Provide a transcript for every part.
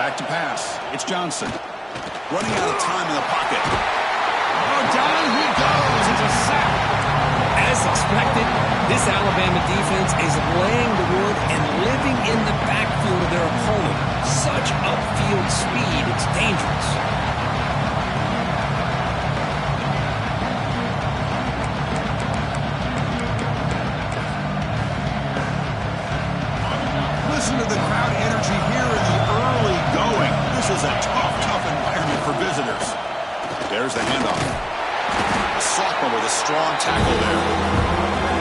Back to pass. It's Johnson. Running out of time in the pocket. Oh, down he goes. It's a sack. As expected, this Alabama defense is laying the wood and living in the backfield of their opponent. Such upfield speed, it's dangerous. Listen to the crowd energy here in the early going. This is a tough environment for visitors. There's the handoff. A sophomore with a strong tackle there.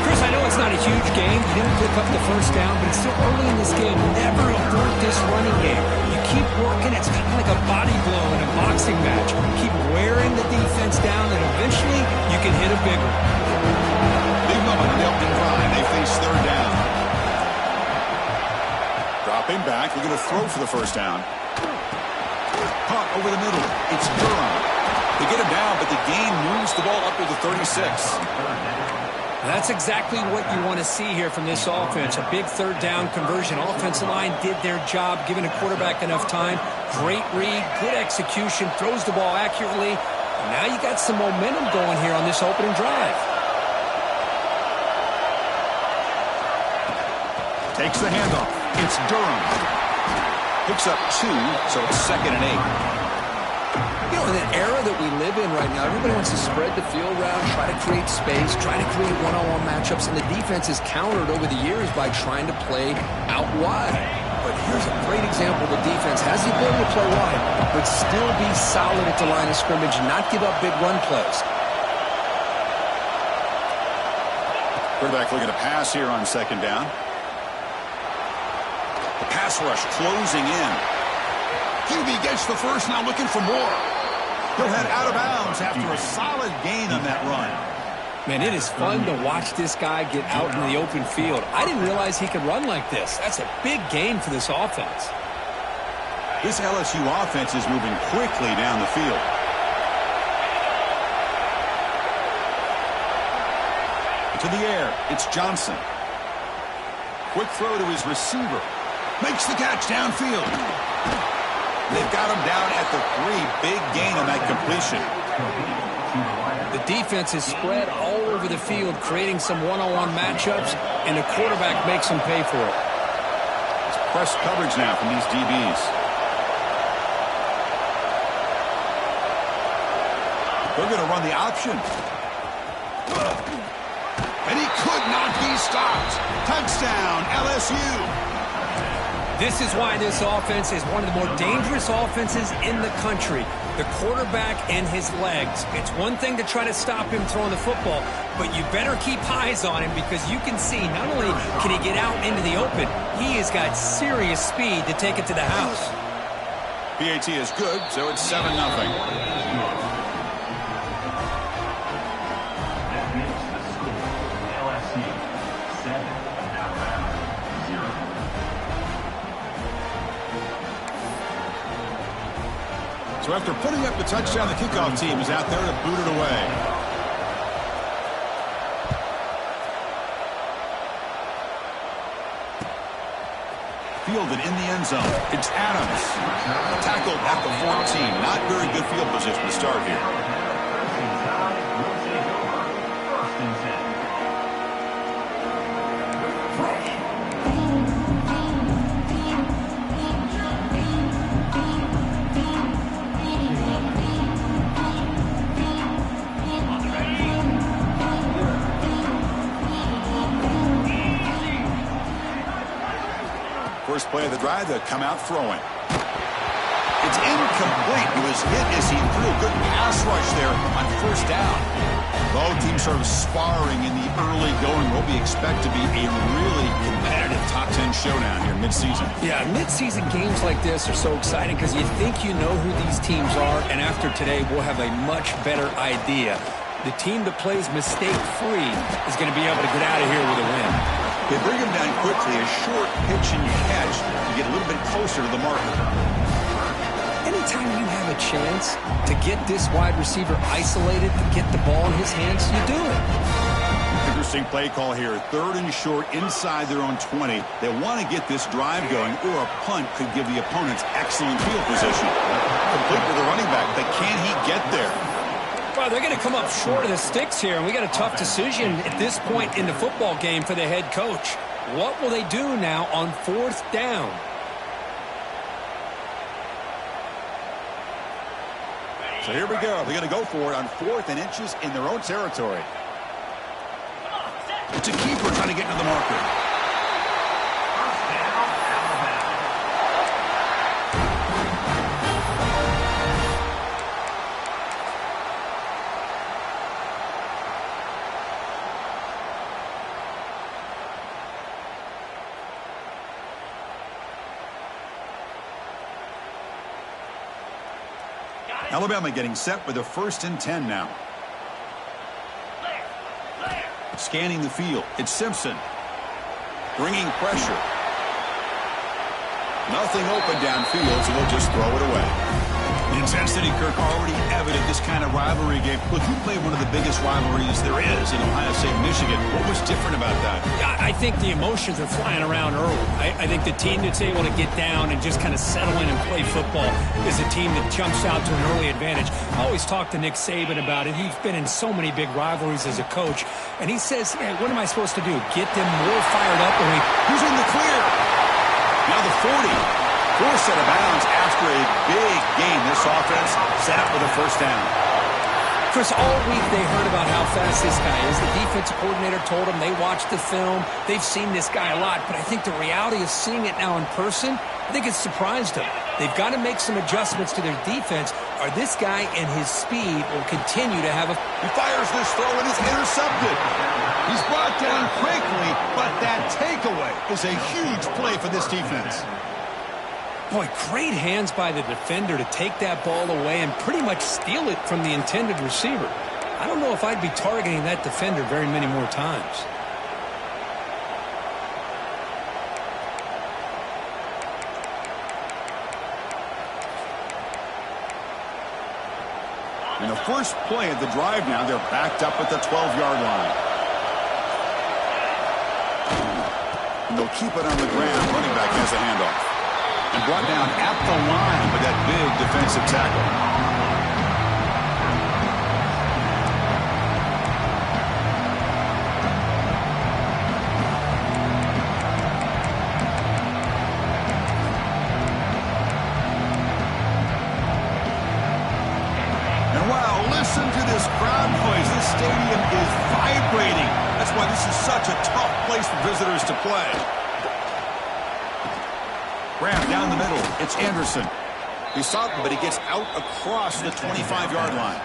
Chris, I know it's not a huge game. You didn't pick up the first down, but it's still early in this game. Never abort this running game. You keep working. It's kind of like a body blow in a boxing match. Keep wearing the defense down, and eventually you can hit a big one. Big moment on the opening drive. They face third down. Dropping back. They're going to throw for the first down. Punt over the middle. It's Durham. They get him down, but the gain moves the ball up to the 36. That's exactly what you want to see here from this offense. A big third down conversion. Offensive line did their job, giving a quarterback enough time. Great read, good execution, throws the ball accurately. And now you got some momentum going here on this opening drive. Takes the handoff. It's Durham. Picks up 2, so it's 2nd and 8. You know, in the era that we live in right now, everybody wants to spread the field around, try to create space, try to create one-on-one matchups, and the defense has countered over the years by trying to play out wide. But here's a great example. The defense has the ability to play wide, but still be solid at the line of scrimmage, not give up big run plays. Quarterback looking to pass here on 2nd down. The pass rush closing in. QB gets the first, now looking for more. He'll head out of bounds after a solid gain on that run. Man, it is fun to watch this guy get out in the open field. I didn't realize he could run like this. That's a big gain for this offense. This LSU offense is moving quickly down the field. To the air, it's Johnson. Quick throw to his receiver. Makes the catch downfield. They've got him down at the 3. Big gain on that completion. The defense is spread all over the field, creating some one-on-one matchups, and the quarterback makes them pay for it. It's press coverage now from these DBs. They're going to run the option. And he could not be stopped. Touchdown, LSU. This is why this offense is one of the more dangerous offenses in the country. The quarterback and his legs. It's one thing to try to stop him throwing the football, but you better keep eyes on him because you can see not only can he get out into the open, he has got serious speed to take it to the house. PAT is good, so it's 7-0. So after putting up the touchdown, the kickoff team is out there to boot it away. Fielded in the end zone. It's Adams. Tackled at the 14. Not very good field position to start here. First play of the drive, they'll come out throwing. It's incomplete. He was hit as he threw a good pass rush there on first down. Both teams sort of sparring in the early going. What we expect to be a really competitive top 10 showdown here mid-season. Yeah, mid-season games like this are so exciting because you think you know who these teams are, and after today, we'll have a much better idea. The team that plays mistake-free is going to be able to get out of here with a win. They bring him down quickly, a short pitch and catch to get a little bit closer to the marker. Anytime you have a chance to get this wide receiver isolated, to get the ball in his hands, you do it. Figures Interesting play call here. 3rd and short inside their own 20. They want to get this drive going, or a punt could give the opponents excellent field position. Complete with the running back, but can he get there? Well, they're going to come up short of the sticks here, and we got a tough decision at this point in the football game for the head coach. What will they do now on 4th down? So here we go. They're going to go for it on 4th and inches in their own territory. It's a keeper trying to get to the marker. Alabama getting set with a 1st and 10 now. Scanning the field. It's Simpson. Bringing pressure. Nothing open downfield, so they'll just throw it away. The intensity, Kirk, already evident this kind of rivalry game. Look, you played one of the biggest rivalries there is in Ohio State, Michigan. What was different about that? I think the emotions are flying around early. I think the team that's able to get down and just kind of settle in and play football is a team that jumps out to an early advantage. I always talk to Nick Saban about it. He's been in so many big rivalries as a coach, and he says, hey, what am I supposed to do? Get them more fired up? Who's in the clear? Now the 40. 4 set of bounds after a big game. This offense set up with a 1st down. Chris, all week they heard about how fast this guy is. The defensive coordinator told them they watched the film. They've seen this guy a lot, but I think the reality of seeing it now in person, I think it's surprised them. They've got to make some adjustments to their defense, or this guy and his speed will continue to have a... He fires this throw and is intercepted. He's brought down quickly, but that takeaway is a huge play for this defense. Boy, great hands by the defender to take that ball away and pretty much steal it from the intended receiver. I don't know if I'd be targeting that defender very many more times. In the first play of the drive now, they're backed up at the 12-yard line. And they'll keep it on the ground. Running back has the handoff. And brought down at the line with that big defensive tackle. And wow, listen to this crowd noise. This stadium is vibrating. That's why this is such a tough place for visitors to play. Graham down the middle. It's Anderson. He's stopped, but he gets out across the 25-yard line.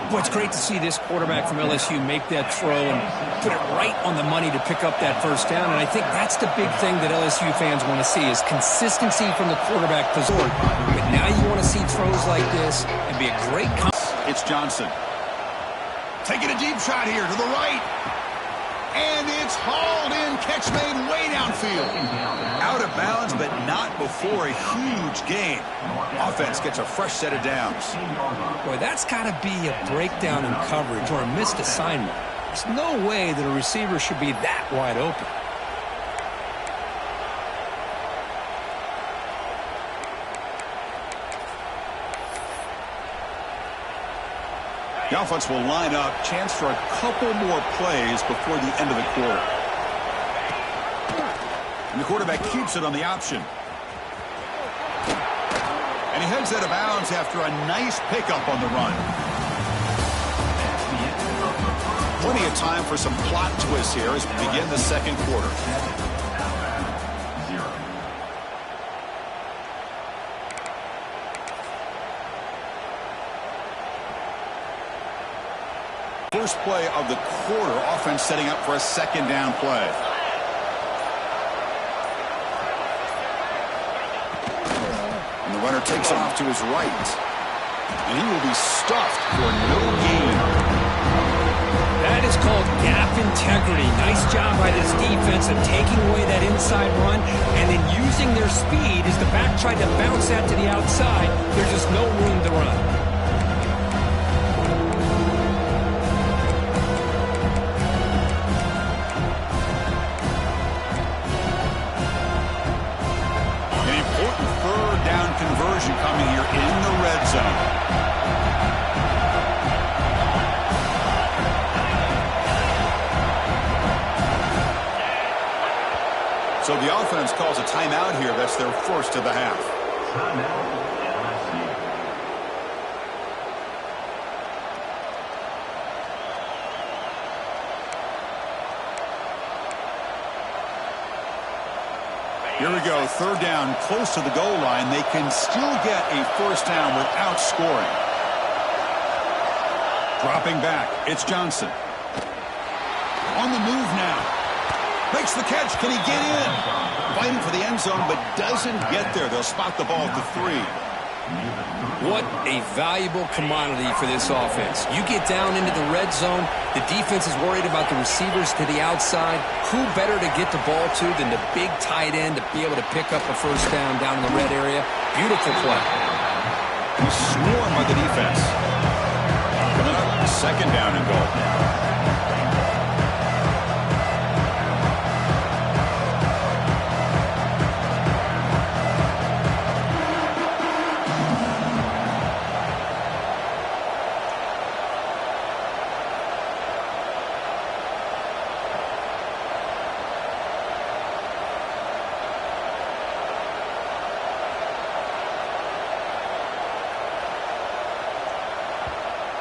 Boy, it's great to see this quarterback from LSU make that throw and put it right on the money to pick up that 1st down. And I think that's the big thing that LSU fans want to see is consistency from the quarterback position. But now you want to see throws like this and be a great... It's Johnson. Taking a deep shot here to the right. And it's hauled in. Catch made way downfield. Out of bounds, but not before a huge gain. Offense gets a fresh set of downs. Boy, that's got to be a breakdown in coverage or a missed assignment. There's no way that a receiver should be that wide open. The offense will line up. Chance for a couple more plays before the end of the quarter. And the quarterback keeps it on the option. And he heads out of bounds after a nice pickup on the run. Plenty of time for some plot twists here as we begin the 2nd quarter. First play of the quarter, offense setting up for a 2nd down play. And the runner takes off to his right. And he will be stuffed for no gain. That is called gap integrity. Nice job by this defense of taking away that inside run and then using their speed as the back tried to bounce that to the outside. There's just no room to run. Third down conversion coming here in the red zone. So the offense calls a timeout here. That's their first of the half. Here we go. Third down, close to the goal line. They can still get a first down without scoring. Dropping back. It's Johnson. On the move now. Makes the catch. Can he get in? Fighting for the end zone, but doesn't get there. They'll spot the ball at the 3. What a valuable commodity for this offense. You get down into the red zone, the defense is worried about the receivers to the outside. Who better to get the ball to than the big tight end to be able to pick up a first down in the red area? Beautiful play. He's swarmed by the defense. Coming up, second down and goal.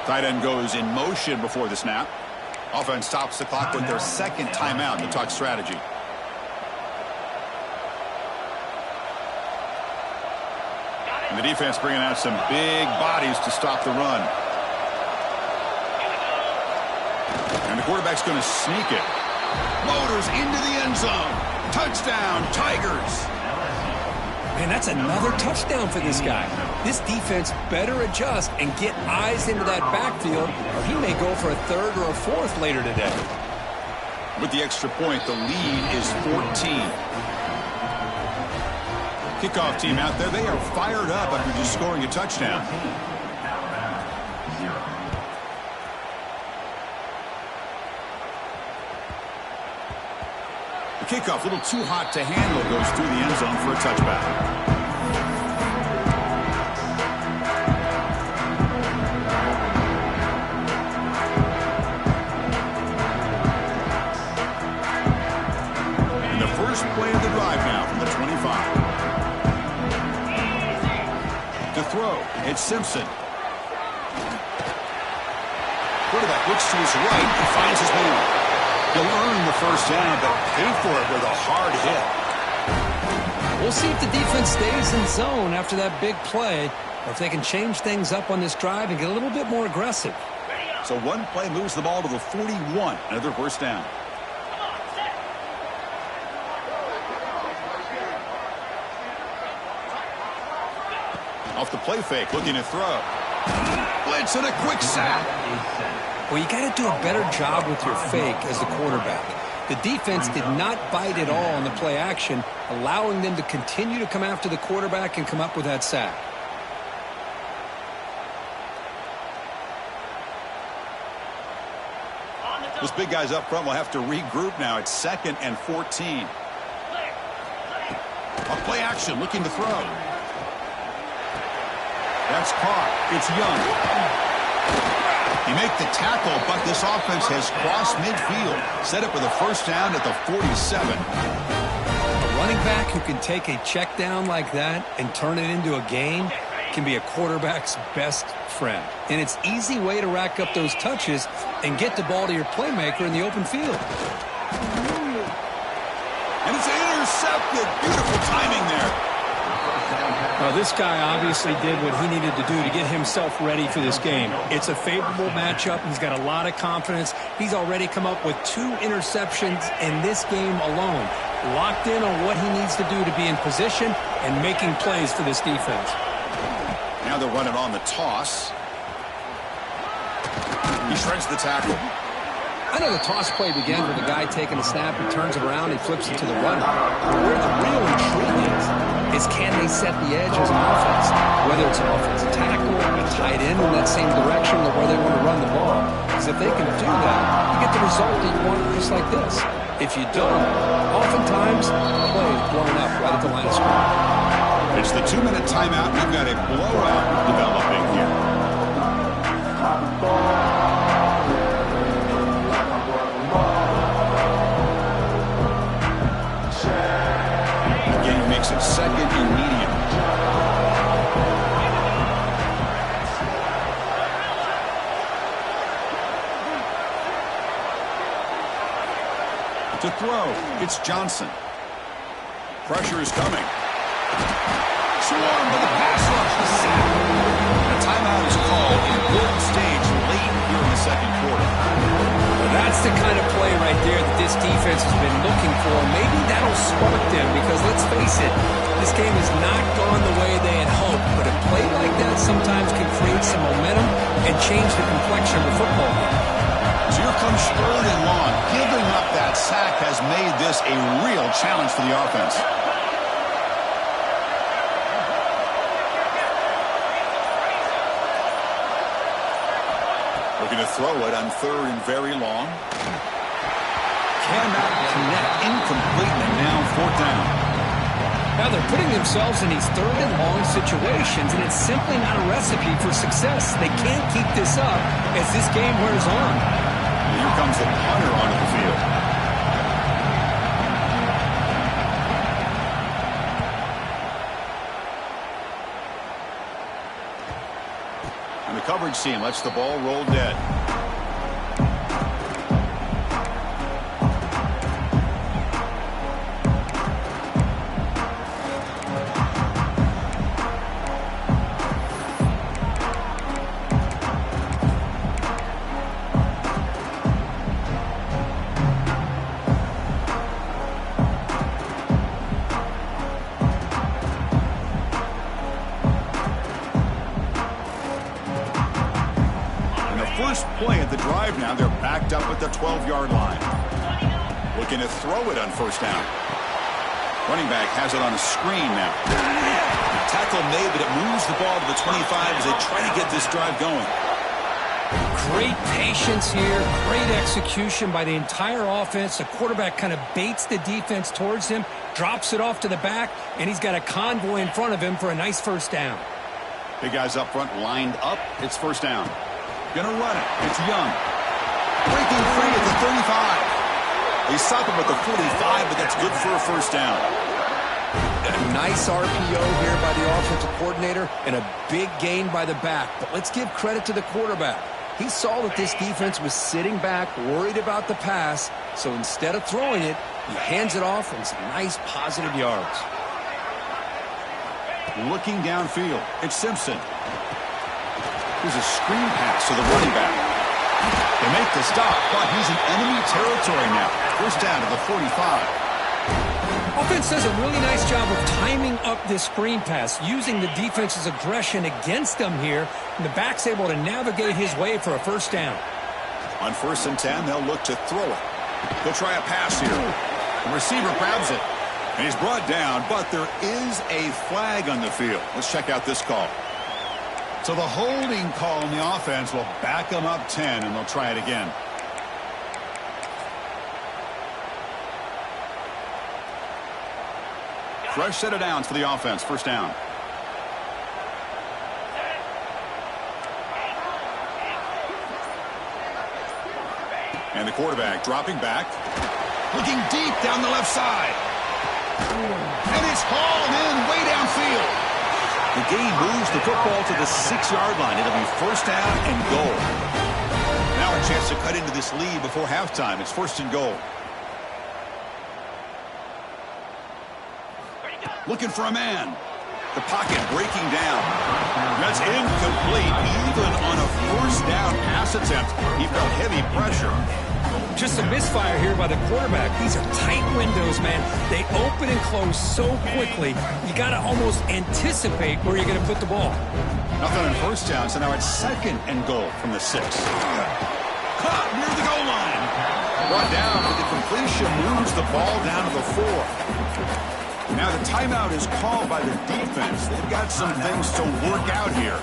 Tight end goes in motion before the snap. Offense stops the clock with their second timeout to talk strategy. And the defense bringing out some big bodies to stop the run. And the quarterback's going to sneak it. Motors into the end zone. Touchdown, Tigers. Man, that's another touchdown for this guy. This defense better adjust and get eyes into that backfield, or he may go for a third or a fourth later today. With the extra point, the lead is 14. Kickoff team out there, they are fired up after just scoring a touchdown. The kickoff, a little too hot to handle, goes through the end zone for a touchback. Play of the drive now from the 25. To throw, it's Simpson. Quarterback looks to his right and finds his man. He'll earn the first down, but pay for it with a hard hit. We'll see if the defense stays in zone after that big play, or if they can change things up on this drive and get a little bit more aggressive. So one play moves the ball to the 41, another first down. Off the play fake, looking to throw. Blitz and a quick sack. Well, you got to do a better job with your fake as the quarterback. The defense did not bite at all on the play action, allowing them to continue to come after the quarterback and come up with that sack. Those big guys up front will have to regroup now. It's 2nd and 14. A play action, looking to throw. That's caught. It's Young. You make the tackle, but this offense has crossed midfield. Set up with a first down at the 47. A running back who can take a check down like that and turn it into a gain can be a quarterback's best friend. And it's an easy way to rack up those touches and get the ball to your playmaker in the open field. And it's intercepted. Beautiful timing there. Well, this guy obviously did what he needed to do to get himself ready for this game. It's a favorable matchup. He's got a lot of confidence. He's already come up with 2 interceptions in this game alone. Locked in on what he needs to do to be in position and making plays for this defense. Now they're running on the toss. He shreds the tackle. I know the toss play begins with a guy taking a snap, he turns it around, he flips it to the runner. But where the real intrigue is can they set the edge as an offense? Whether it's an offensive tackle, a tight end in that same direction, or where they want to run the ball. Because if they can do that, you get the result that you want just like this. If you don't, oftentimes, the play is blown up right at the line of scrimmage. It's It's the 2-minute timeout. We've got a blowout developing here. Again, makes it second and medium. To throw, it's Johnson. Pressure is coming. Swarmed by the pass rush. Sack. A timeout is called. Important stage late here in the second quarter. Well, that's the kind of play right there that this defense has been looking for. Maybe that'll spark them because, let's face it, this game has not gone the way they had hoped. But a play like that sometimes can create some momentum and change the complexion of the football game. So here comes 3rd and long. Giving up that sack has made this a real challenge for the offense. Looking to throw it on 3rd and very long. Cannot connect. Incomplete, and now 4th down. Now they're putting themselves in these 3rd and long situations, and it's simply not a recipe for success. They can't keep this up as this game wears on. Here comes the punter onto the field. And the coverage team lets the ball roll dead. First play of the drive now. They're backed up at the 12-yard line. Looking to throw it on 1st down. Running back has it on a screen now. Tackle made, but it moves the ball to the 25 as they try to get this drive going. Great patience here. Great execution by the entire offense. The quarterback kind of baits the defense towards him, drops it off to the back, and he's got a convoy in front of him for a nice 1st down. Big guys up front lined up. It's 1st down. Gonna run it. It's Young. Breaking free at the 35. They stop him at the 45, but that's good for a 1st down. A nice RPO here by the offensive coordinator and a big gain by the back. But let's give credit to the quarterback. He saw that this defense was sitting back, worried about the pass. So instead of throwing it, he hands it off and some nice positive yards. Looking downfield, it's Simpson. Here's a screen pass to the running back. They make the stop, but he's in enemy territory now. 1st down to the 45. Offense does a really nice job of timing up this screen pass, using the defense's aggression against them here, and the back's able to navigate his way for a 1st down. On 1st and 10, they'll look to throw it. They'll try a pass here. The receiver grabs it, and he's brought down, but there is a flag on the field. Let's check out this call. So the holding call on the offense will back them up 10, and they'll try it again. Fresh set of downs for the offense. 1st down. And the quarterback dropping back. Looking deep down the left side. And it's hauled in way downfield. The gain moves the football to the 6-yard line. It'll be 1st down and goal. Now a chance to cut into this lead before halftime. It's 1st and goal. Looking for a man. The pocket breaking down. That's incomplete. Even on a 1st down pass attempt, he felt heavy pressure. Just a misfire here by the quarterback. These are tight windows, man. They open and close so quickly. You got to almost anticipate where you're going to put the ball. Nothing on 1st down, so now it's 2nd and goal from the 6. Caught near the goal line. Brought down, but the completion moves the ball down to the 4. Now the timeout is called by the defense. They've got some things to work out here.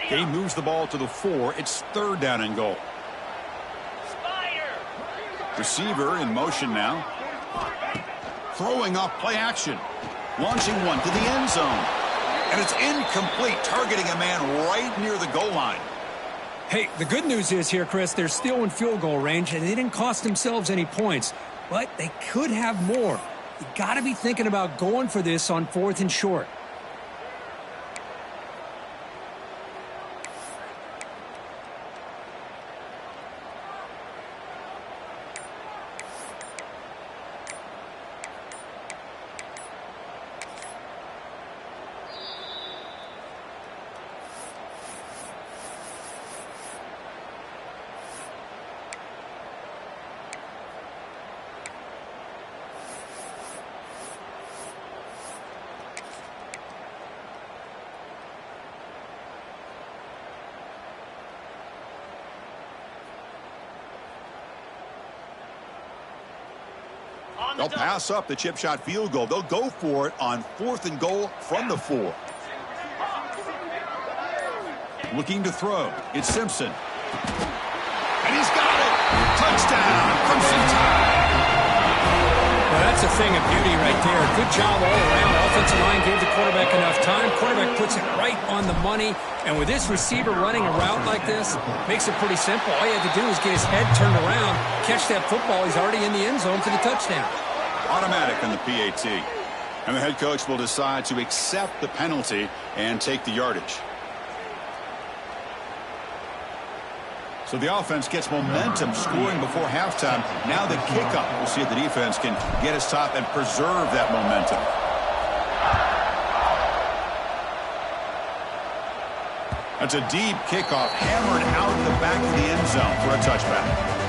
He moves the ball to the 4. It's 3rd down and goal. Receiver in motion now. Throwing off play action. Launching one to the end zone. And it's incomplete, targeting a man right near the goal line. Hey, the good news is here, Chris, they're still in field goal range, and they didn't cost themselves any points. But they could have more. You got to be thinking about going for this on 4th and short. They'll pass up the chip shot field goal. They'll go for it on 4th and goal from the 4. Looking to throw. It's Simpson. And he's got it. Touchdown. Crimson Tide. Well, that's a thing of beauty right there. Good job all around. Offensive line gave the quarterback enough time. Quarterback puts it right on the money. And with this receiver running a route like this, makes it pretty simple. All you have to do is get his head turned around, catch that football. He's already in the end zone for the touchdown. Automatic on the PAT. And the head coach will decide to accept the penalty and take the yardage. So the offense gets momentum scoring before halftime. Now the kickoff. We'll see if the defense can get his top and preserve that momentum. That's a deep kickoff hammered out the back of the end zone for a touchback.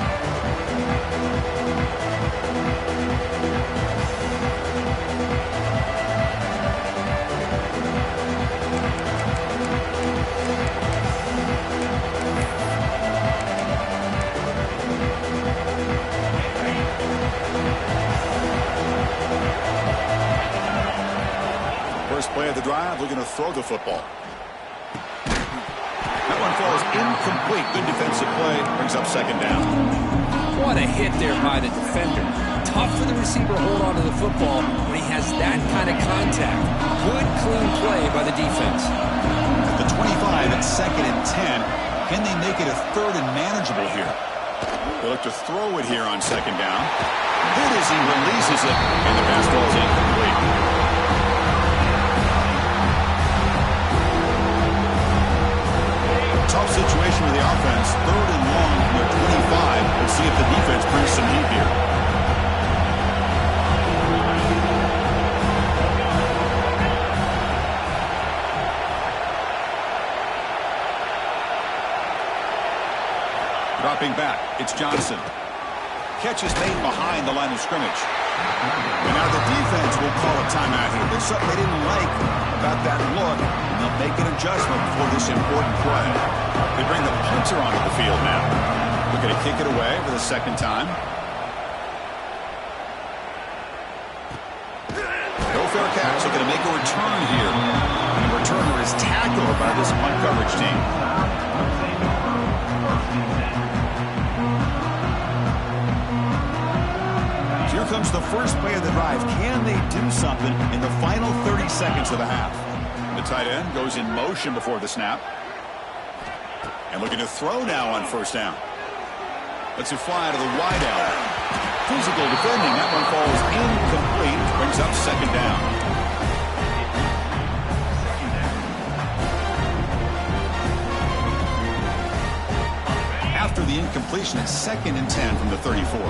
First play of the drive, looking to throw the football. That one falls incomplete. Good defensive play. Brings up 2nd down. What a hit there by the defender. Tough for the receiver to hold on to the football when he has that kind of contact. Good, clean play by the defense. At the 25, it's 2nd and 10. Can they make it a 3rd and manageable here? They look to throw it here on 2nd down. Hit as he releases it, and the pass falls incomplete. Tough situation with the offense. 3rd and long from their 25. Let's see if the defense brings some heat here. Dropping back, it's Johnson. Catch is made behind the line of scrimmage. And now the defense will call a timeout here. There's something they didn't like about that look, and they'll make an adjustment for this important play. They bring the punter onto the field now. Looking to kick it away for the 2nd time. No fair catch. Looking to make a return here. And the returner is tackled by this punt coverage team. Here comes the first play of the drive. Can they do something in the final 30 seconds of the half? The tight end goes in motion before the snap. And looking to throw now on 1st down. Lets it fly to the wide out. Physical defending. That one falls incomplete. Brings up 2nd down. After the incompletion, it's 2nd and 10 from the 34.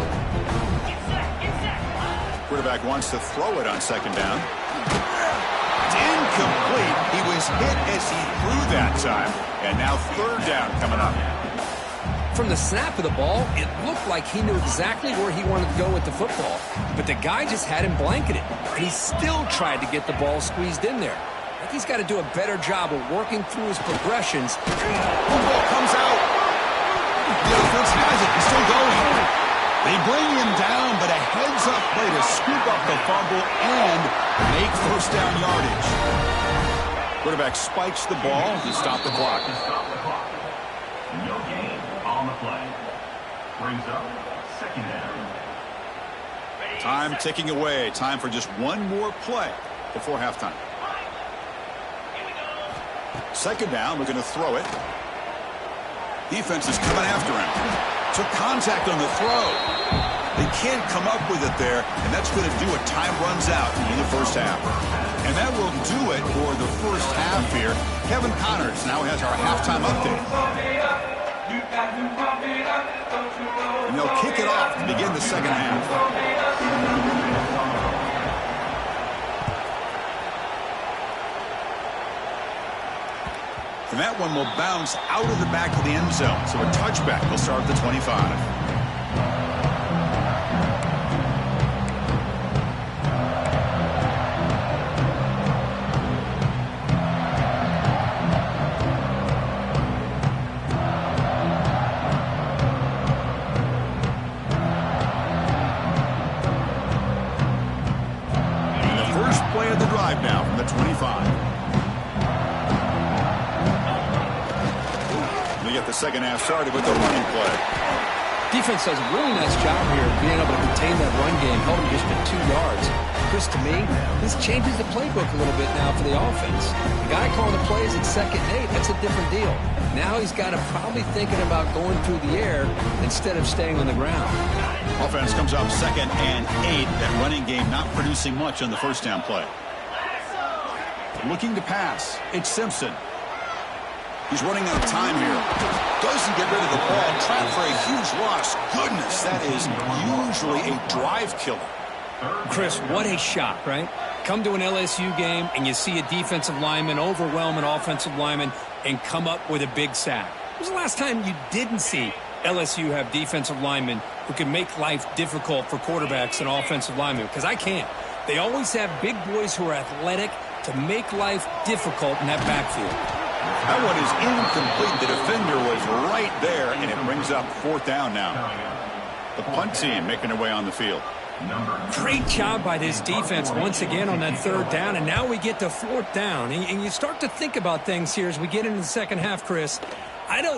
Quarterback wants to throw it on 2nd down. It's incomplete. He was hit as he threw that time. And now 3rd down coming up. From the snap of the ball, it looked like he knew exactly where he wanted to go with the football. But the guy just had him blanketed. And he still tried to get the ball squeezed in there. I think he's got to do a better job of working through his progressions. Football comes out. The offense has it. He's still going. They bring him down, but a heads-up play to scoop up the fumble and make 1st down yardage. Quarterback spikes the ball to stop the clock. play. Brings up second down. Time ticking away. Time for just one more play before halftime. Second down, we're going to throw it. Defense is coming after him. Took contact on the throw. They can't come up with it there, and that's going to do it. Time runs out in the first half. And that will do it for the first half here. Kevin Connors now has our halftime update. And they'll kick it off to begin the second half. And that one will bounce out of the back of the end zone. So a touchback will start at the 25. Now from the 25. We get the second half started with the running play. Defense does a really nice job here of being able to contain that run game, held him just at 2 yards. Chris, to me, this changes the playbook a little bit now for the offense. The guy calling the plays at 2nd and 8, that's a different deal. Now he's got to probably thinking about going through the air instead of staying on the ground. Offense comes up 2nd and 8. That running game not producing much on the first down play. Looking to pass. It's Simpson. He's running out of time here. Doesn't get rid of the ball. Trapped for a huge loss. Goodness, that is usually a drive killer. Chris, what a shot, right? Come to an LSU game and you see a defensive lineman overwhelm an offensive lineman and come up with a big sack. When was the last time you didn't see LSU have defensive linemen who can make life difficult for quarterbacks and offensive linemen? Because I can't. They always have big boys who are athletic to make life difficult in that backfield. That one is incomplete. The defender was right there, and it brings up 4th down now. The punt team making their way on the field. Great job by this defense once again on that 3rd down, and now we get to 4th down. And you start to think about things here as we get into the second half, Chris.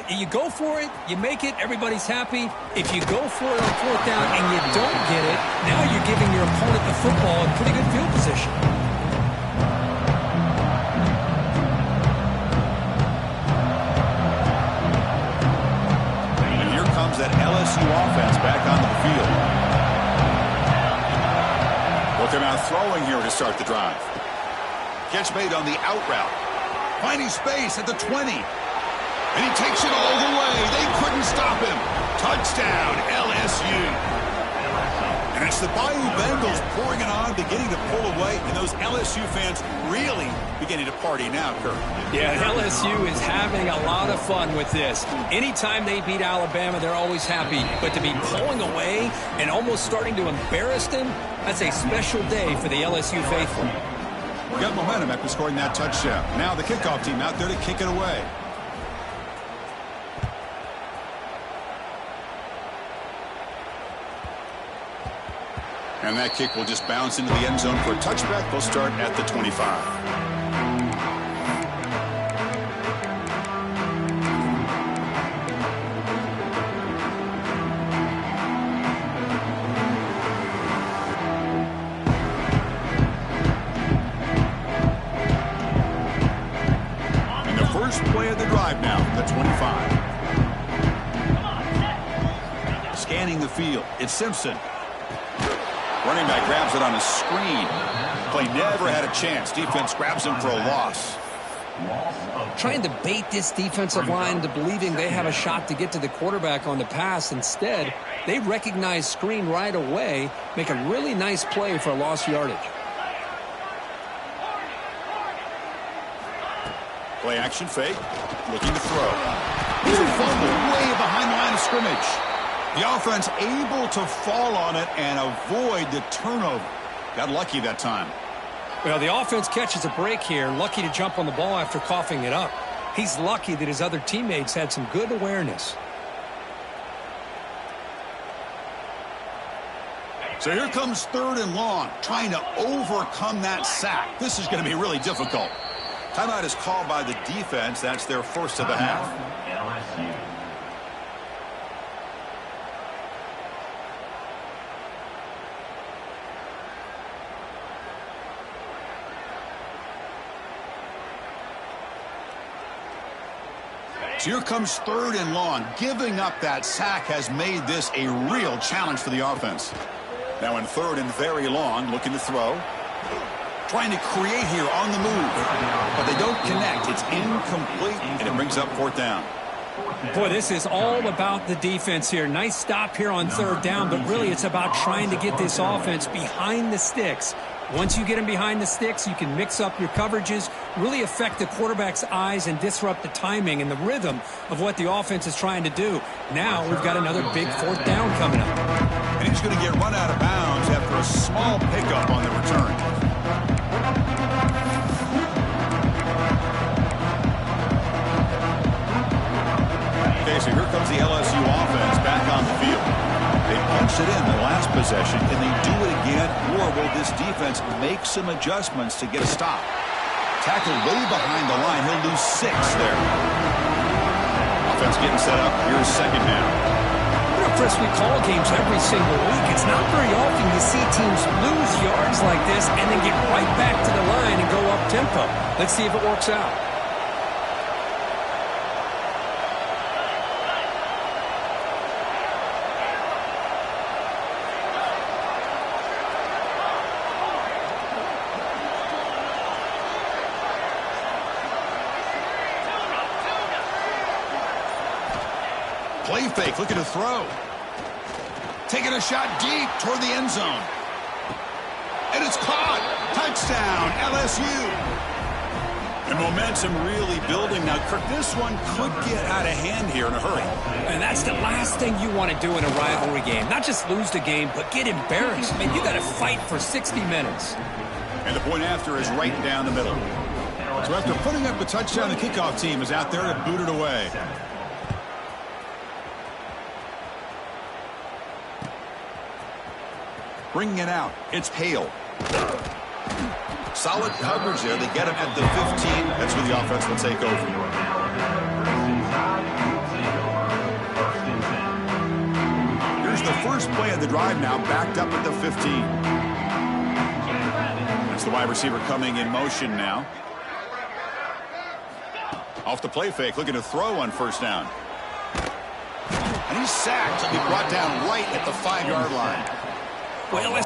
You go for it, you make it, everybody's happy. If you go for it on 4th down and you don't get it, now you're giving your opponent the football in pretty good field position. That LSU offense back onto the field. But they're now throwing here to start the drive. Catch made on the out route. Finding space at the 20. And he takes it all the way. They couldn't stop him. Touchdown, LSU. And it's the Bayou Bengals pouring it on, beginning to pull away. And those LSU fans really beginning to party now, Kirk. Yeah, LSU is having a lot of fun with this. Anytime they beat Alabama, they're always happy. But to be pulling away and almost starting to embarrass them, that's a special day for the LSU faithful. We got momentum after scoring that touchdown. Now the kickoff team out there to kick it away. And that kick will just bounce into the end zone for a touchback. They'll start at the 25. Play of the drive now from the 25. Scanning the field. It's Simpson. Running back grabs it on a screen. Play never had a chance. Defense grabs him for a loss. Trying to bait this defensive line into believing they have a shot to get to the quarterback on the pass. Instead, they recognize screen right away, make a really nice play for a lost yardage. Play action fake, looking to throw. He's a fumble way behind the line of scrimmage. The offense able to fall on it and avoid the turnover. Got lucky that time. Well, the offense catches a break here, lucky to jump on the ball after coughing it up. He's lucky that his other teammates had some good awareness. So here comes 3rd and long, trying to overcome that sack. This is going to be really difficult. Timeout is called by the defense. That's their first of the half. So here comes 3rd and long. Giving up that sack has made this a real challenge for the offense. Now in 3rd and very long, looking to throw. Trying to create here on the move. But they don't connect. It's incomplete, and it brings up 4th down. Boy, this is all about the defense here. Nice stop here on 3rd down, but really it's about trying to get this offense behind the sticks. Once you get them behind the sticks, you can mix up your coverages, really affect the quarterback's eyes and disrupt the timing and the rhythm of what the offense is trying to do. Now we've got another big 4th down coming up. And he's going to get run out of bounds after a small pickup on the return. Okay, so here comes the LSU offense back on the field. They punched it in the last possession, and they do it again, or will this defense make some adjustments to get a stop? Tackled way behind the line. He'll lose 6 there. Offense getting set up. Here's 2nd down. You know, Chris, we call games every single week. It's not very often you see teams lose yards like this and then get right back to the line and go up tempo. Let's see if it works out. Play fake, looking to throw. Taking a shot deep toward the end zone. And it's caught. Touchdown, LSU. And momentum really building now. Kirk, this one could get out of hand here in a hurry. And that's the last thing you want to do in a rivalry game. Not just lose the game, but get embarrassed. I mean, you got to fight for 60 minutes. And the point after is right down the middle. So after putting up the touchdown, the kickoff team is out there to boot it away. Bringing it out. It's Hale. Solid coverage there. They get him at the 15. That's where the offense will take over. Here's the first play of the drive now, backed up at the 15. That's the wide receiver coming in motion now. Off the play fake, looking to throw on 1st down. And he's sacked. He'll be brought down right at the 5-yard line. Well,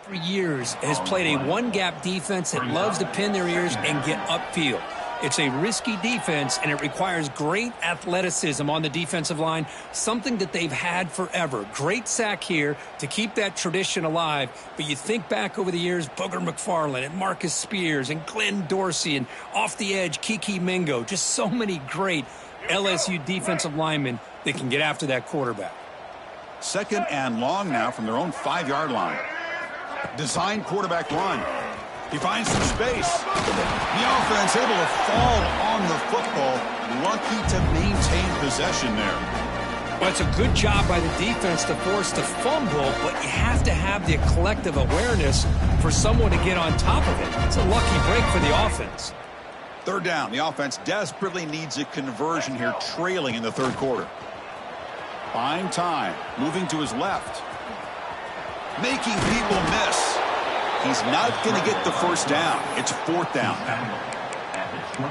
for years has played a one-gap defense that loves to pin their ears and get upfield. It's a risky defense, and it requires great athleticism on the defensive line, something that they've had forever. Great sack here to keep that tradition alive, but you think back over the years, Booger McFarland and Marcus Spears and Glenn Dorsey and off the edge, Kiki Mingo, just so many great LSU defensive linemen that can get after that quarterback. 2nd and long now from their own 5-yard line. Design quarterback run. He finds some space. The offense able to fall on the football. Lucky to maintain possession there. Well, it's a good job by the defense to force the fumble, but you have to have the collective awareness for someone to get on top of it. It's a lucky break for the offense. 3rd down. The offense desperately needs a conversion here, trailing in the 3rd quarter. Buying time. Moving to his left. Making people miss. He's not going to get the 1st down. It's 4th down.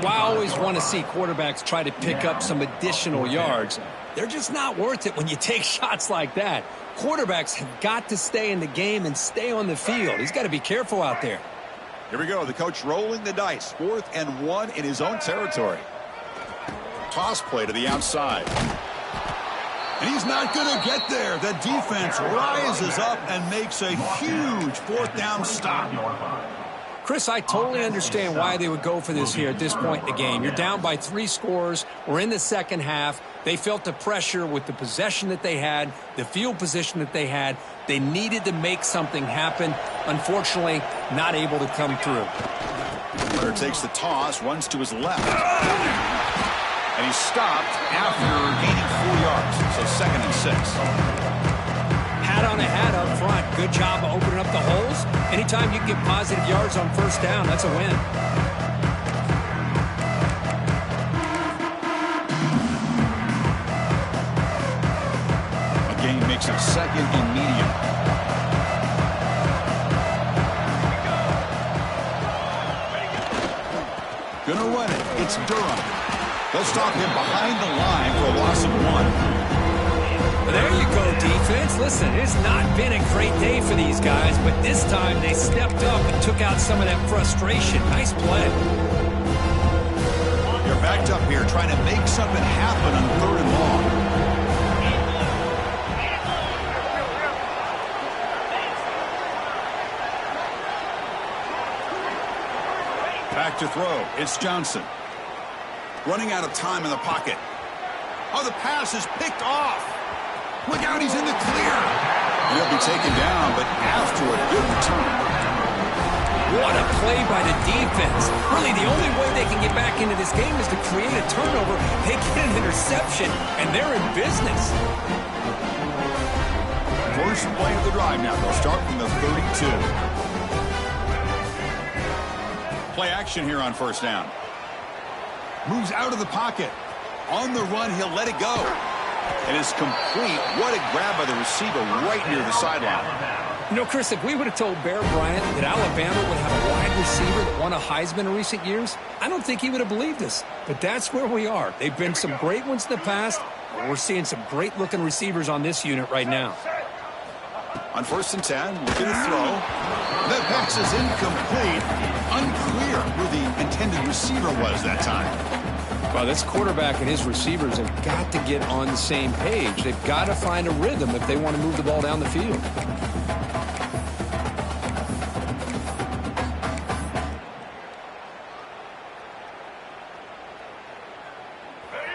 Well, I always want to see quarterbacks try to pick up some additional yards. They're just not worth it when you take shots like that. Quarterbacks have got to stay in the game and stay on the field. He's got to be careful out there. Here we go. The coach rolling the dice. 4th and 1 in his own territory. Toss play to the outside. And he's not going to get there. The defense rises up and makes a huge 4th down stop. Chris, I totally understand why they would go for this here at this point in the game. You're down by 3 scores. We're in the second half. They felt the pressure with the possession that they had, the field position that they had. They needed to make something happen. Unfortunately, not able to come through. Player takes the toss, runs to his left. And he's stopped after gaining 4 yards. So 2nd and 6. Hat on a hat up front. Good job of opening up the holes. Anytime you can get positive yards on first down, that's a win. A gain makes it 2nd and medium. Gonna run it. It's Durham. They'll stop him behind the line for a loss of 1. There you go, defense. Listen, it's not been a great day for these guys, but this time they stepped up and took out some of that frustration. Nice play. You're backed up here trying to make something happen on 3rd and long. Back to throw. It's Johnson. Running out of time in the pocket. Oh, the pass is picked off. Look out, he's in the clear. And he'll be taken down, but after a good return. What a play by the defense. Really, the only way they can get back into this game is to create a turnover. They get an interception, and they're in business. First play of the drive now. They'll start from the 32. Play action here on first down. Moves out of the pocket. On the run, he'll let it go. And it's complete. What a grab by the receiver right near the sideline. You know, Chris, if we would have told Bear Bryant that Alabama would have a wide receiver that won a Heisman in recent years, I don't think he would have believed us. But that's where we are. They've been some great ones in the past, and we're seeing some great-looking receivers on this unit right now. On 1st and 10, looking to throw. That pass is incomplete. Unclear who the intended receiver was that time. Well, this quarterback and his receivers have got to get on the same page. They've got to find a rhythm if they want to move the ball down the field.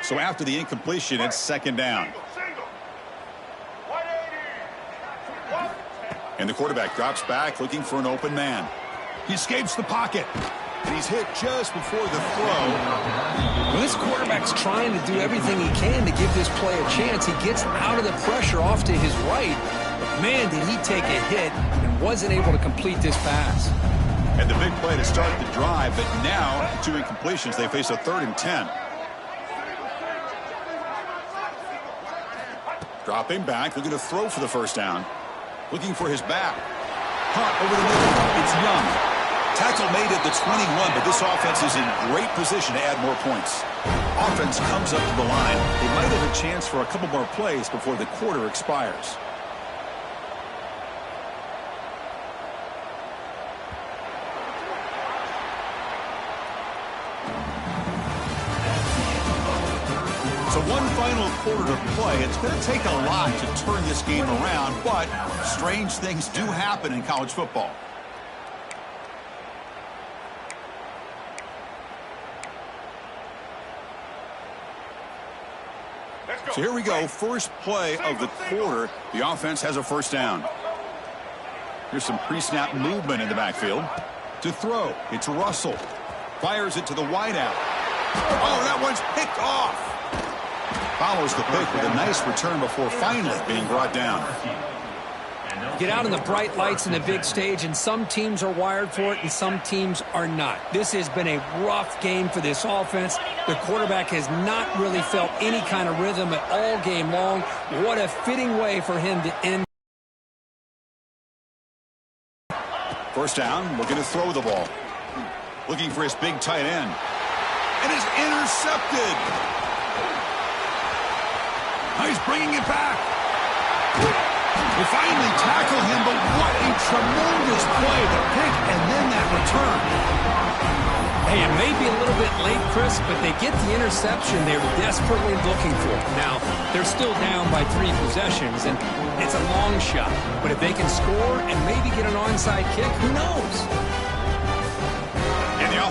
So after the incompletion, it's 2nd down. And the quarterback drops back looking for an open man. He escapes the pocket. And he's hit just before the throw. Well, this quarterback's trying to do everything he can to give this play a chance. He gets out of the pressure off to his right. But, man, did he take a hit and wasn't able to complete this pass. And the big play to start the drive, but now, 2 incompletions, they face a 3rd and 10. Dropping back, looking to throw for the first down. Looking for his back. Hunt over the middle. It's Young. Tackle made at the 21, but this offense is in great position to add more points. Offense comes up to the line. They might have a chance for a couple more plays before the quarter expires. So one final quarter to play. It's going to take a lot to turn this game around, but strange things do happen in college football. So here we go, first play of the quarter. The offense has a first down. Here's some pre-snap movement in the backfield. To throw, it's Russell. Fires it to the wideout. Oh, that one's picked off. Follows the pick with a nice return before finally being brought down. Get out in the bright lights in the big stage, and some teams are wired for it and some teams are not. This has been a rough game for this offense. The quarterback has not really felt any kind of rhythm at all game long. What a fitting way for him to end. First down, looking to throw the ball. Looking for his big tight end. And is intercepted. Now he's bringing it back. They finally tackle him, but what a tremendous play. The pick and then that return. Hey, it may be a little bit late, Chris, but they get the interception they were desperately looking for. Now, they're still down by 3 possessions, and it's a long shot. But if they can score and maybe get an onside kick, who knows?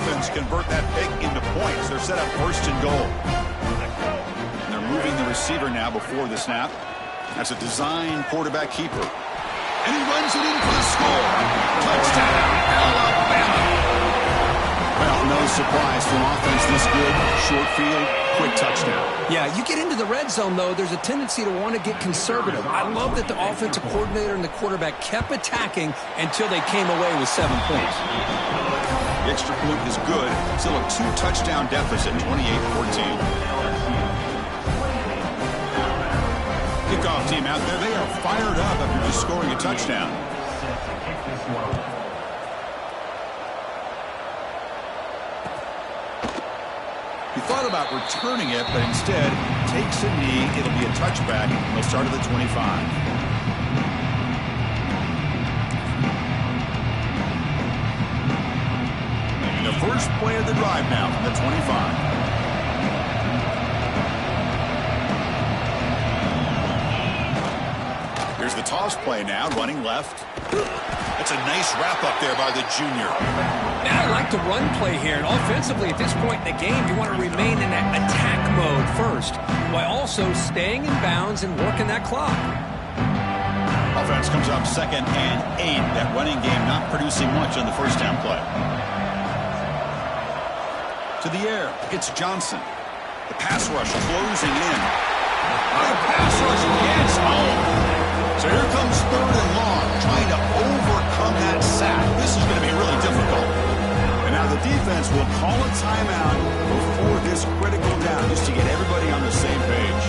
offense convert that pick into points. They're set up first and goal. And they're moving the receiver now before the snap. That's a design quarterback keeper. And he runs it in for the score. Touchdown, Alabama. Well, no surprise for an offense this good. Short field, quick touchdown. Yeah, you get into the red zone, though, there's a tendency to want to get conservative. I love that the offensive coordinator and the quarterback kept attacking until they came away with 7 points. The extra point is good. Still a 2-touchdown deficit, 28-14. Kickoff team out there, they are fired up after just scoring a touchdown. He thought about returning it, but instead takes a knee. It'll be a touchback. They'll start at the 25. The first play of the drive now from the 25. Here's the toss play now, running left. That's a nice wrap up there by the junior. Now I like the run play here, and offensively at this point in the game, you want to remain in that attack mode first, while also staying in bounds and working that clock. Offense comes up 2nd and 8. That running game not producing much on the first down play. To the air, it's Johnson. The pass rush closing in. The pass rush gets home. So here comes 3rd and long, trying to overcome that sack. This is going to be really difficult. And now the defense will call a timeout before this critical down, just to get everybody on the same page.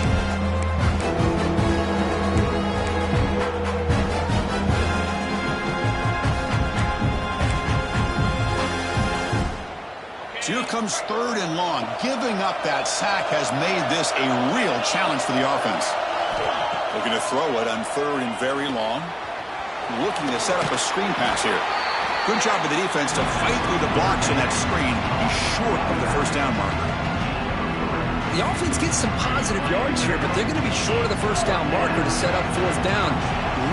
So here comes 3rd and long. Giving up that sack has made this a real challenge for the offense. Looking to throw it on 3rd and very long. Looking to set up a screen pass here. Good job of the defense to fight through the blocks on that screen. He's short of the first down marker. The offense gets some positive yards here, but they're going to be short of the first down marker to set up 4th down.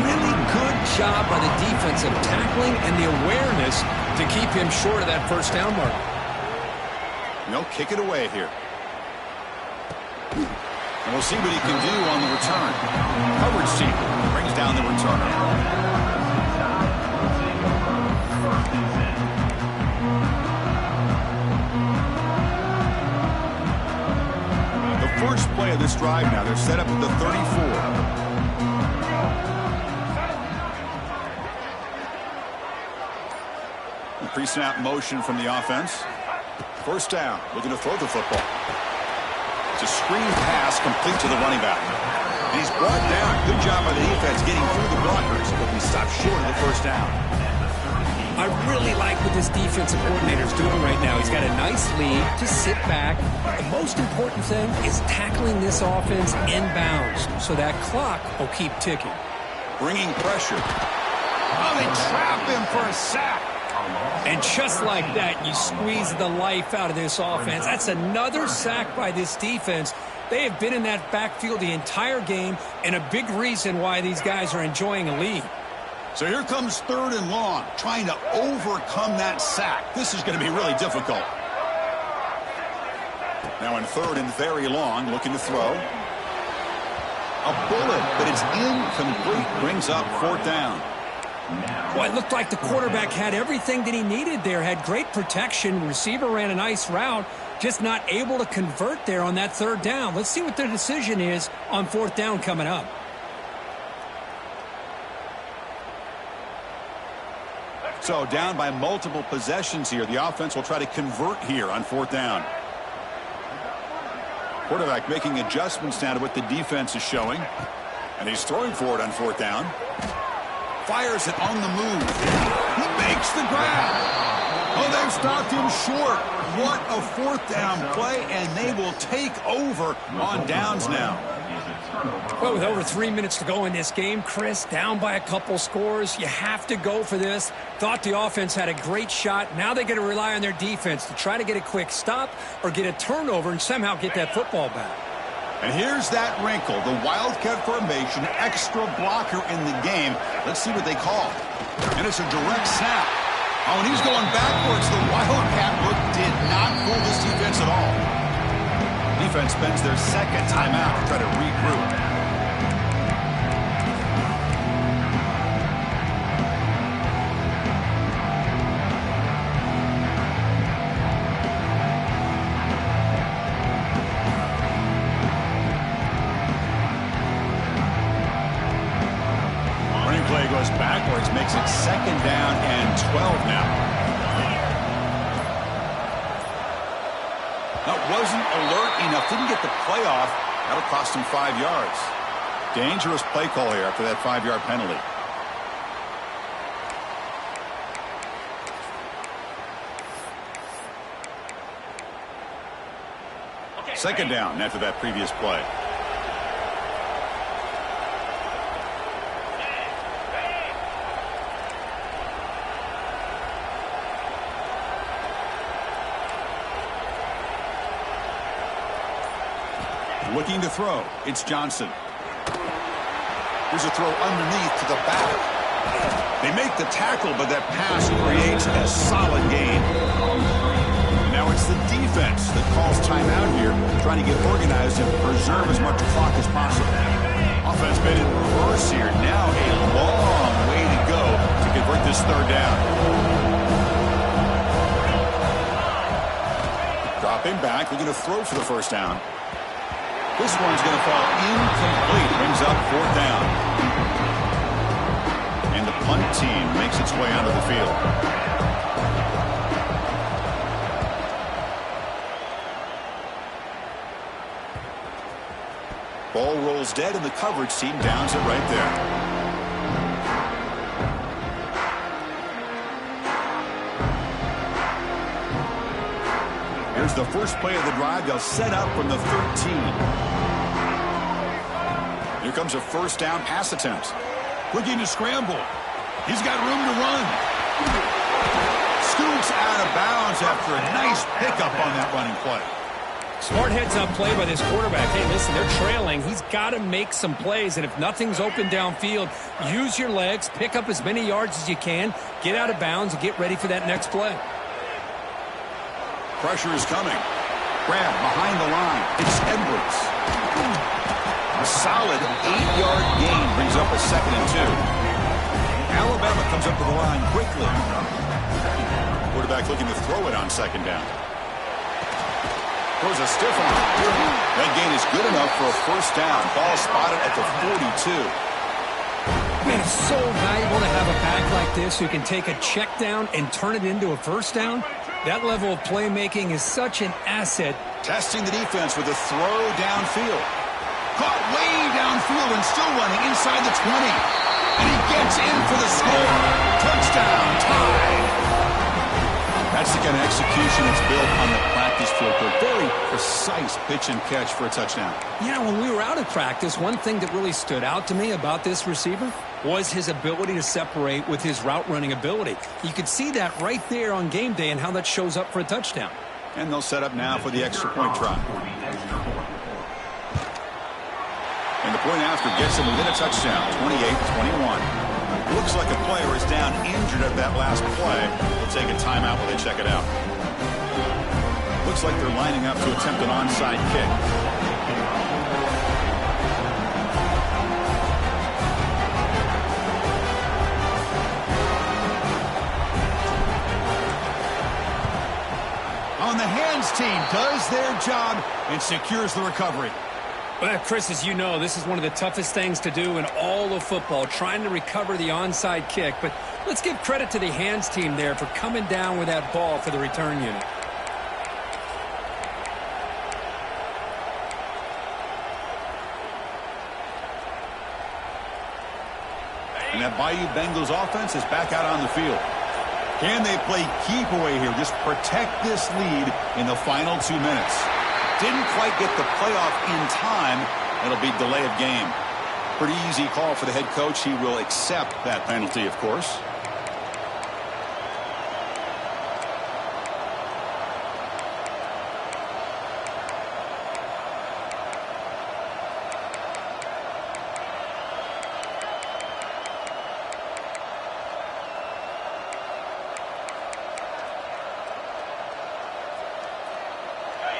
Really good job by the defense of tackling and the awareness to keep him short of that first down marker. They'll kick it away here. And we'll see what he can do on the return. Coverage team brings down the returner. The first play of this drive now, they're set up at the 34. Pre-snap motion from the offense. First down, looking to throw the football. It's a screen pass complete to the running back. And he's brought down. Good job by the defense getting through the blockers, but he stopped short of the first down. I really like what this defensive coordinator is doing right now. He's got a nice lead to sit back. The most important thing is tackling this offense inbounds so that clock will keep ticking. Bringing pressure. Oh, they trap him for a sack. And just like that, you squeeze the life out of this offense. That's another sack by this defense. They have been in that backfield the entire game, and a big reason why these guys are enjoying a lead. So here comes 3rd and long, trying to overcome that sack. This is going to be really difficult. Now in 3rd and very long, looking to throw. A bullet, but it's incomplete. Brings up 4th down. Well, it looked like the quarterback had everything that he needed there. Had great protection. Receiver ran a nice route. Just not able to convert there on that 3rd down. Let's see what their decision is on 4th down coming up. So down by multiple possessions here. The offense will try to convert here on 4th down. Quarterback making adjustments now to what the defense is showing. And he's throwing for it on 4th down. Fires it on the move. He makes the grab. Oh, they've stopped him short. What a 4th down play, and they will take over on downs now. Well, with over 3 minutes to go in this game, Chris, down by a couple scores, you have to go for this. Thought the offense had a great shot. Now they got to rely on their defense to try to get a quick stop or get a turnover and somehow get that football back. And here's that wrinkle, the Wildcat formation, extra blocker in the game. Let's see what they call. And it's a direct snap. Oh, and he's going backwards. The Wildcat looked spends their second timeout to try to regroup. Running play goes backwards, makes it 2nd down and 12 now. That wasn't alert enough. Didn't get the play off. That'll cost him 5 yards. Dangerous play call here after that 5-yard penalty. Okay. 2nd down after that previous play. Looking to throw. It's Johnson. Here's a throw underneath to the back. They make the tackle, but that pass creates a solid gain. Now it's the defense that calls timeout here, trying to get organized and preserve as much clock as possible. Offense been in reverse here. Now a long way to go to convert this 3rd down. Dropping back, looking to throw for the 1st down. This one's going to fall incomplete. Brings up 4th down. And the punt team makes its way onto the field. Ball rolls dead, and the coverage team downs it right there. Here's the first play of the drive. They'll set up from the 13. Here comes a 1st down pass attempt. Looking to scramble. He's got room to run. Scoots out of bounds after a nice pickup on that running play. Smart heads-up play by this quarterback. Hey, listen, they're trailing. He's got to make some plays, and if nothing's open downfield, use your legs, pick up as many yards as you can, get out of bounds, and get ready for that next play. Pressure is coming. Grab behind the line. It's Edwards. A solid 8-yard gain brings up a 2nd and 2. Alabama comes up to the line quickly. Quarterback looking to throw it on 2nd down. Throws a stiff one. That gain is good enough for a 1st down. Ball spotted at the 42. Man, it's so valuable to have a back like this who can take a check down and turn it into a 1st down. That level of playmaking is such an asset. Testing the defense with a throw downfield. Caught way downfield and still running inside the 20. And he gets in for the score. Touchdown, tie. That's the kind of execution that's built on the practice field. A very precise pitch and catch for a touchdown. Yeah, when we were out at practice, one thing that really stood out to me about this receiver was his ability to separate with his route running ability. You could see that right there on game day and how that shows up for a touchdown. And they'll set up now for the extra point try. And the point after gets him within a touchdown, 28-21. Looks like a player is down injured at that last play. They'll take a timeout while they check it out. Looks like they're lining up to attempt an onside kick. On the hands team does their job and secures the recovery. Well, Chris, as you know, this is one of the toughest things to do in all of football, trying to recover the onside kick. But let's give credit to the hands team there for coming down with that ball for the return unit. And that Bayou Bengals offense is back out on the field. Can they play keep away here? Just protect this lead in the final 2 minutes. Didn't quite get the playoff in time. It'll be delay of game. Pretty easy call for the head coach. He will accept that penalty, of course.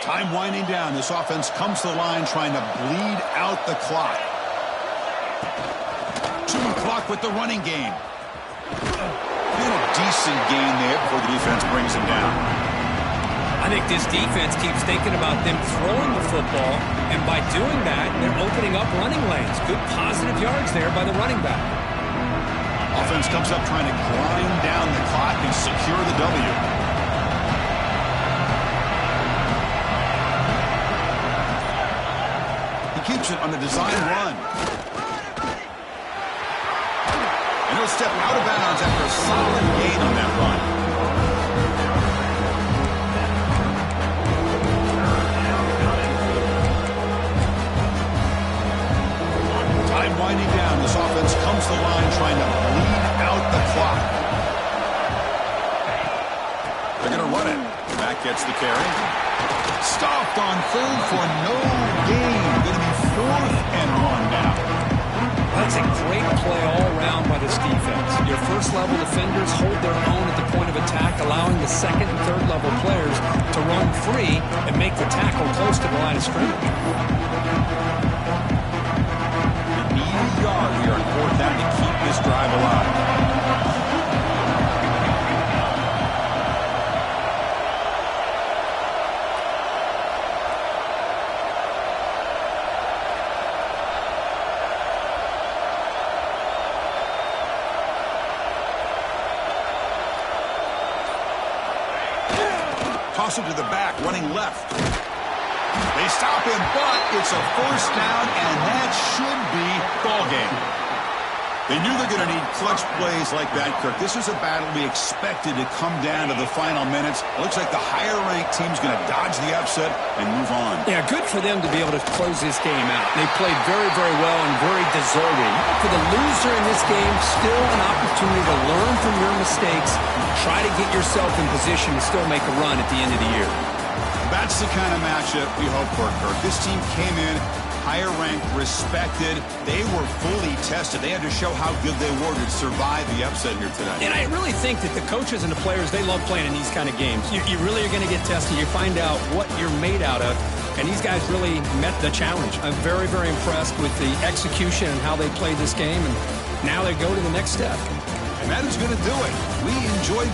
Time winding down. This offense comes to the line trying to bleed out the clock. Chewing clock with the running game. And a decent gain there before the defense brings him down. I think this defense keeps thinking about them throwing the football, and by doing that, they're opening up running lanes. Good positive yards there by the running back. Offense comes up trying to grind down the clock and secure the W. He keeps it on the design run. And he'll step out of bounds after a solid gain on that run. Time winding down. This offense comes to the line trying to bleed out the clock. They're going to run it. Back gets the carry. Stopped on third for no gain. Going to be 4th and 1 now. That's a great play all around by this defense. Your first-level defenders hold their own at the point of attack, allowing the second and third-level players to run free and make the tackle close to the line of scrimmage. They need a yard here on 4th down to keep this drive alive. Toss it to the back, running left. They stop him, but it's a 1st down, and that should be ball game. They knew they're going to need clutch plays like that, Kirk. This is a battle we expected to come down to the final minutes. It looks like the higher-ranked team's going to dodge the upset and move on. Yeah, good for them to be able to close this game out. They played very, very well and very deserving. For the loser in this game, still an opportunity to learn from your mistakes, try to get yourself in position to still make a run at the end of the year. That's the kind of matchup we hope for, Kirk. This team came in higher ranked, respected. They were fully tested. They had to show how good they were to survive the upset here tonight. And I really think that the coaches and the players, they love playing in these kind of games. You really are going to get tested. You find out what you're made out of. And these guys really met the challenge. I'm very, very impressed with the execution and how they played this game. And now they go to the next step. And that is going to do it. We enjoyed